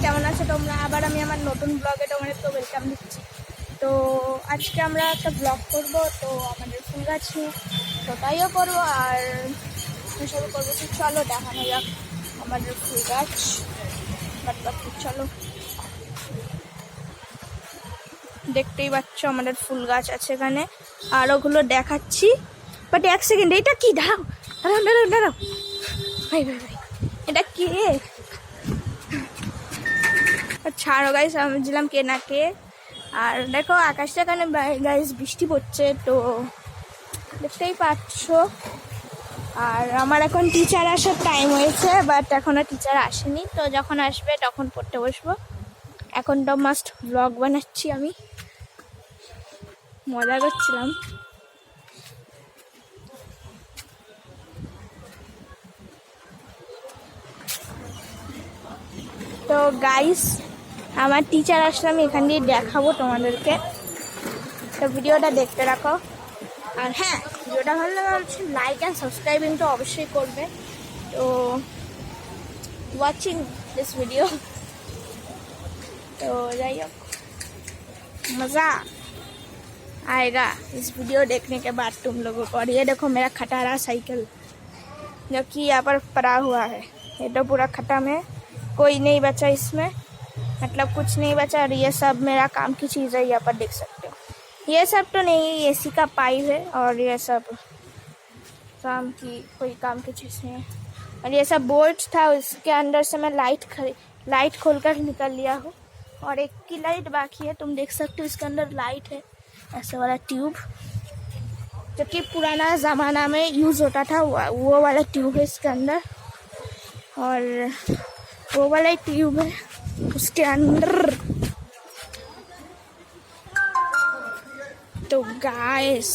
কেমন আছে তোমরা? আবার আমি আমার নতুন ব্লগে তোমাদেরকে ওয়েলকাম দিচ্ছি। তো আজকে আমরা একটা ব্লগ করব, তো আমাদের ফুল গাছ নিয়ে ওটাইও করবো আর এসবও করবো। তো চলো দেখানো যাক আমাদের ফুল গাছ। চলো, দেখতেই পাচ্ছ আমাদের ফুল গাছ আছে এখানে, আর ওগুলো দেখাচ্ছি। বাট এক সেকেন্ড, এটা কি? দাঁড়াও দাঁড়াও দাঁড়াও দাঁড়াও, ভাই ভাই ভাই, এটা কে? ছাড়ো গাইস, আমি বুঝলাম কে না কে। আর দেখো আকাশটা এখানে গাইস বৃষ্টি পড়ছে, তো দেখতেই পাচ্ছ। আর আমার এখন টিচার আসার টাইম হয়েছে, বাট এখনও টিচার আসেনি। তো যখন আসবে তখন পড়তে বসবো। এখন তো মাস্ট ব্লগ বানাচ্ছি, আমি মজা করছিলাম। তো গাইস, আমার টিচার আসলে আমি এখান দিয়ে দেখাবো তোমাদেরকে, তো ভিডিওটা দেখতে রাখো। আর হ্যাঁ, ভিডিওটা ভালো লাগে লাইক অ্যান্ড সাবস্ক্রাইবিং তো অবশ্যই করবে। তো ওয়াচিং দিস वीडियो। तो जाइए, मज़ा आएगा इस वीडियो देखने के बाद तुम लोगों को। और ये देखो मेरा खटारा साइकिल जो कि यहाँ पर पड़ा हुआ है, ये तो पूरा खत्म है, कोई नहीं बचा इसमें, मतलब कुछ नहीं बचा। और ये सब मेरा काम की चीज़ है, यहाँ पर देख सकते हो। ये सब तो नहीं, एसी का पाइप है, और ये सब कोई काम की चीज़ नहीं है। और ये सब बोल्ट था, उसके अंदर से मैं लाइट खोलकर निकल लिया हूँ। और एक की लाइट बाकी है, तुम देख सकते हो इसके अंदर लाइट है, ऐसे वाला ट्यूब जो कि पुराना ज़माना में यूज़ होता था, वो वाला ट्यूब है इसके अंदर। और वो वाला ट्यूब है उसके अंदर। तो गाइस